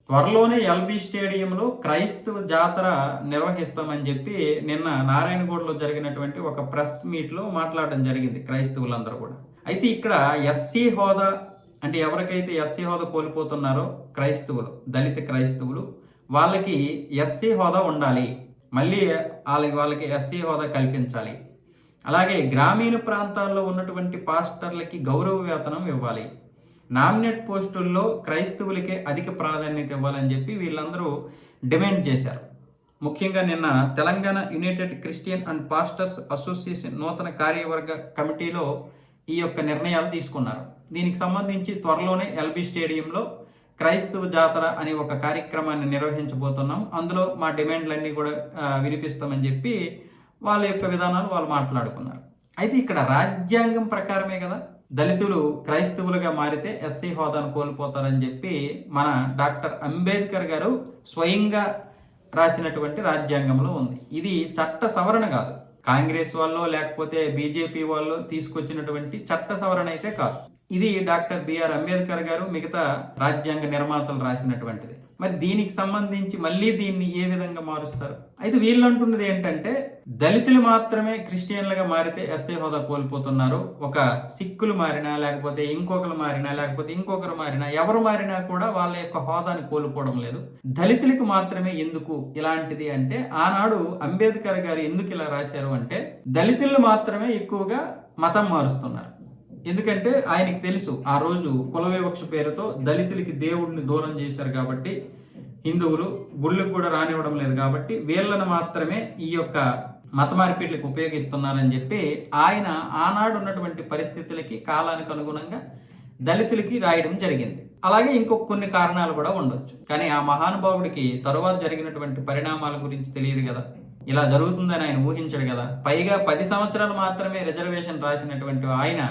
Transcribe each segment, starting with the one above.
త్వరలోనే ఎల్బీ స్టేడియంలో క్రైస్తవ జాతర నిర్వహిస్తామని చెప్పి నిన్న నారాయణగూడలో జరిగినటువంటి ఒక ప్రెస్ మీట్లో మాట్లాడడం జరిగింది క్రైస్తవులందరూ కూడా. అయితే ఇక్కడ ఎస్సీ హోదా అంటే ఎవరికైతే ఎస్సీ హోదా కోల్పోతున్నారో క్రైస్తవులు, దళిత క్రైస్తవులు, వాళ్ళకి ఎస్సీ హోదా ఉండాలి, మళ్ళీ వాళ్ళకి ఎస్సీ హోదా కల్పించాలి. అలాగే గ్రామీణ ప్రాంతాల్లో ఉన్నటువంటి పాస్టర్లకి గౌరవ వేతనం ఇవ్వాలి, నామినేట్ పోస్టుల్లో క్రైస్తవులకే అధిక ప్రాధాన్యత ఇవ్వాలని చెప్పి వీళ్ళందరూ డిమాండ్ చేశారు. ముఖ్యంగా నిన్న Telangana United Christian and pastors association నూతన కార్యవర్గ కమిటీలో ఈ యొక్క నిర్ణయాలు తీసుకున్నారు. దీనికి సంబంధించి త్వరలోనే ఎల్బీ స్టేడియంలో క్రైస్తవ జాతర అనే ఒక కార్యక్రమాన్ని నిర్వహించబోతున్నాం, అందులో మా డిమాండ్లన్నీ కూడా వినిపిస్తామని చెప్పి వాళ్ళ యొక్క విధానాలు వాళ్ళు మాట్లాడుకున్నారు. అయితే ఇక్కడ రాజ్యాంగం ప్రకారమే కదా దళితులు క్రైస్తవులుగా మారితే ఎస్సీ హోదాను కోల్పోతారని చెప్పి మన డాక్టర్ అంబేద్కర్ గారు స్వయంగా రాసినటువంటి రాజ్యాంగంలో ఉంది. ఇది చట్ట సవరణ కాదు, కాంగ్రెస్ వాళ్ళు లేకపోతే బీజేపీ వాళ్ళు తీసుకొచ్చినటువంటి చట్ట సవరణ అయితే కాదు. ఇది డాక్టర్ బిఆర్ అంబేద్కర్ గారు మిగతా రాజ్యాంగ నిర్మాతలు రాసినటువంటిది. మరి దీనికి సంబంధించి మళ్ళీ దీన్ని ఏ విధంగా మారుస్తారు? అయితే వీళ్ళు అంటున్నది ఏంటంటే దళితులు మాత్రమే క్రిస్టియన్లుగా మారితే ఎస్సీ హోదా కోల్పోతున్నారు, ఒక సిక్కులు మారినా లేకపోతే ఇంకొకరు మారినా లేకపోతే ఇంకొకరు మారినా ఎవరు మారినా కూడా వాళ్ళ యొక్క హోదాని కోల్పోవడం లేదు, దళితులకు మాత్రమే ఎందుకు ఇలాంటిది అంటే ఆనాడు అంబేద్కర్ గారు ఎందుకు ఇలా రాశారు అంటే దళితులు మాత్రమే ఎక్కువగా మతం మారుస్తున్నారు. ఎందుకంటే ఆయనకి తెలుసు ఆ రోజు కుల వివక్ష పేరుతో దళితులకి దేవుడిని దూరం చేశారు కాబట్టి, హిందువులు గుళ్ళకు కూడా రానివ్వడం లేదు కాబట్టి వీళ్ళను మాత్రమే ఈ యొక్క మత మార్పిట్లకు ఉపయోగిస్తున్నారని చెప్పి ఆయన ఆనాడు ఉన్నటువంటి పరిస్థితులకి కాలానికి అనుగుణంగా దళితులకి రాయడం జరిగింది. అలాగే ఇంకొక కొన్ని కారణాలు కూడా ఉండొచ్చు, కానీ ఆ మహానుభావుడికి తరువాత జరిగినటువంటి పరిణామాల గురించి తెలియదు కదా, ఇలా జరుగుతుందని ఆయన ఊహించడు కదా. పైగా 10 సంవత్సరాలు మాత్రమే రిజర్వేషన్ రాసినటువంటి ఆయన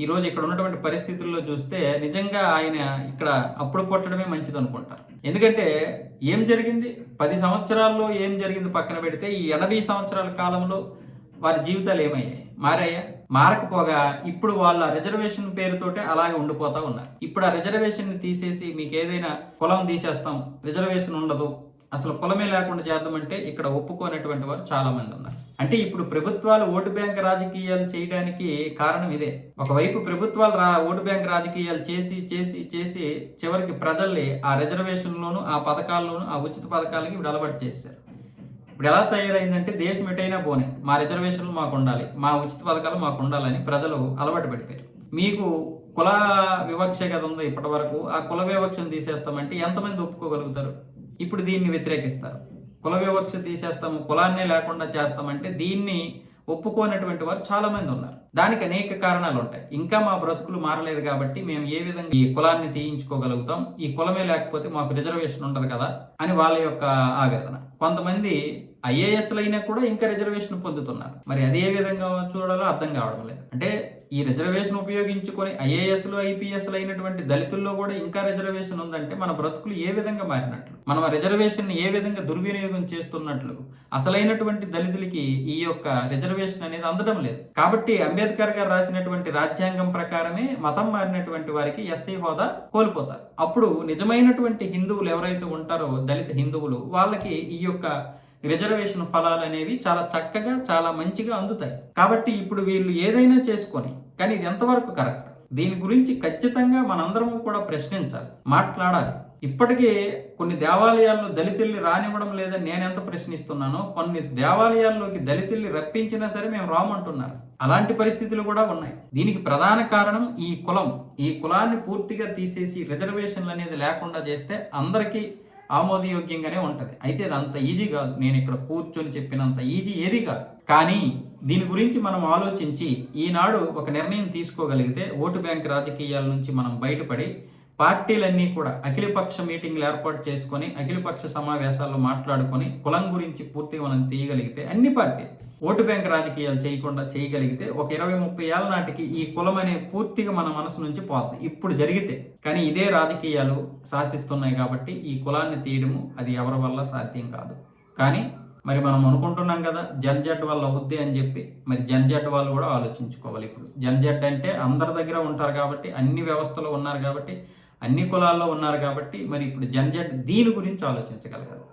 ఈరోజు ఇక్కడ ఉన్నటువంటి పరిస్థితుల్లో చూస్తే నిజంగా ఆయన ఇక్కడ అప్పుడు పుట్టడమే మంచిది అనుకుంటారు. ఎందుకంటే ఏం జరిగింది 10 సంవత్సరాల్లో ఏం జరిగింది పక్కన పెడితే ఈ 80 సంవత్సరాల కాలంలో వారి జీవితాలు ఏమయ్యాయి? మారాయా? మారకపోగా ఇప్పుడు వాళ్ళ రిజర్వేషన్ పేరుతోటే అలాగే ఉండిపోతా ఉన్నారు. ఇప్పుడు ఆ రిజర్వేషన్ తీసేసి మీకు ఏదైనా కులం తీసేస్తాం, రిజర్వేషన్ ఉండదు, అసలు కులమే లేకుండా చేద్దామంటే ఇక్కడ ఒప్పుకోనటువంటి వారు చాలా మంది ఉన్నారు. అంటే ఇప్పుడు ప్రభుత్వాలు ఓటు బ్యాంక్ రాజకీయాలు చేయడానికి కారణం ఇదే. ఒకవైపు ప్రభుత్వాలు ఓటు బ్యాంక్ రాజకీయాలు చేసి చేసి చేసి చివరికి ప్రజల్ని ఆ రిజర్వేషన్లోను ఆ పథకాల్లోను ఆ ఉచిత పథకాలకి ఇప్పుడు అలవాటు చేశారు. ఇప్పుడు ఎలా తయారైందంటే దేశం ఎటైనా పోనీ మా రిజర్వేషన్లు మాకు ఉండాలి, మా ఉచిత పథకాలు మాకు ఉండాలని ప్రజలు అలవాటు పడిపోయారు. మీకు కుల వివక్ష కదా ఉందో ఇప్పటి వరకు, ఆ కుల వివక్షను తీసేస్తామంటే ఎంతమంది ఒప్పుకోగలుగుతారు? ఇప్పుడు దీన్ని వ్యతిరేకిస్తారు. కుల వివక్ష తీసేస్తాము, కులాన్నే లేకుండా చేస్తామంటే దీన్ని ఒప్పుకోనటువంటి వారు చాలా మంది ఉన్నారు. దానికి అనేక కారణాలు ఉంటాయి. ఇంకా మా బ్రతుకులు మారలేదు కాబట్టి మేము ఏ విధంగా ఈ కులాన్ని తీయించుకోగలుగుతాం, ఈ కులమే లేకపోతే మాకు రిజర్వేషన్ ఉండదు కదా అని వాళ్ళ యొక్క ఆవేదన. కొంతమంది ఐఏఎస్లు అయినా కూడా ఇంకా రిజర్వేషన్ పొందుతున్నారు. మరి అదే విధంగా చూడాలో అర్థం కావడం లేదు. అంటే ఈ రిజర్వేషన్ ఉపయోగించుకొని ఐఏఎస్లు ఐపీఎస్లు అయినటువంటి దళితుల్లో కూడా ఇంకా రిజర్వేషన్ ఉందంటే మన బ్రతుకులు ఏ విధంగా మారినట్లు, మనం ఆ రిజర్వేషన్ ఏ విధంగా దుర్వినియోగం చేస్తున్నట్లు, అసలైనటువంటి దళితులకి ఈ యొక్క రిజర్వేషన్ అనేది అందడం లేదు. కాబట్టి అంబేద్కర్ గారు రాసినటువంటి రాజ్యాంగం ప్రకారమే మతం మారినటువంటి వారికి ఎస్సీ హోదా కోల్పోతారు. అప్పుడు నిజమైనటువంటి హిందువులు ఎవరైతే ఉంటారో దళిత హిందువులు వాళ్ళకి ఈ యొక్క రిజర్వేషన్ ఫలాలు అనేవి చాలా చక్కగా చాలా మంచిగా అందుతాయి. కాబట్టి ఇప్పుడు వీళ్ళు ఏదైనా చేసుకొని, కానీ ఇది ఎంతవరకు కరెక్ట్, దీని గురించి ఖచ్చితంగా మనందరము కూడా ప్రశ్నించాలి, మాట్లాడాలి. ఇప్పటికే కొన్ని దేవాలయాల్లో దళితుల్ని రానివ్వడం లేదని నేను ఎంత ప్రశ్నిస్తున్నానో, కొన్ని దేవాలయాల్లోకి దళితుల్ని రప్పించినా సరే మేము రామంటున్నారు. అలాంటి పరిస్థితులు కూడా ఉన్నాయి. దీనికి ప్రధాన కారణం ఈ కులం. ఈ కులాన్ని పూర్తిగా తీసేసి రిజర్వేషన్లు అనేది లేకుండా చేస్తే అందరికీ ఆమోదయోగ్యంగానే ఉంటుంది. అయితే అది అంత ఈజీ కాదు, నేను ఇక్కడ కూర్చొని చెప్పినంత ఈజీ ఏది కాదు. కానీ దీని గురించి మనం ఆలోచించి ఈనాడు ఒక నిర్ణయం తీసుకోగలిగితే ఓటు బ్యాంక్ రాజకీయాల నుంచి మనం బయటపడి పార్టీలన్నీ కూడా అఖిలపక్ష మీటింగ్లు ఏర్పాటు చేసుకొని అఖిలపక్ష సమావేశాల్లో మాట్లాడుకొని కులం గురించి పూర్తిగా మనం తీయగలిగితే, అన్ని పార్టీలు ఓటు బ్యాంక్ రాజకీయాలు చేయగలిగితే ఒక 20-30 ఏళ్ళ నాటికి ఈ కులం అనే పూర్తిగా మన మనసు నుంచి పోతుంది. ఇప్పుడు జరిగితే, కానీ ఇదే రాజకీయాలు శాసిస్తున్నాయి కాబట్టి ఈ కులాన్ని తీయడము అది ఎవరి వల్ల సాధ్యం కాదు. కానీ మరి మనం అనుకుంటున్నాం కదా జన్జడ్ వల్ల అవుద్ది అని చెప్పి, మరి జన్జడ్ వాళ్ళు కూడా ఆలోచించుకోవాలి. ఇప్పుడు జన్జడ్ అంటే అందరి దగ్గర ఉంటారు కాబట్టి, అన్ని వ్యవస్థలో ఉన్నారు కాబట్టి అన్ని కులాల్లో ఉన్నారు కాబట్టి మరి ఇప్పుడు జనజట్ దీని గురించి ఆలోచించగలగాలి.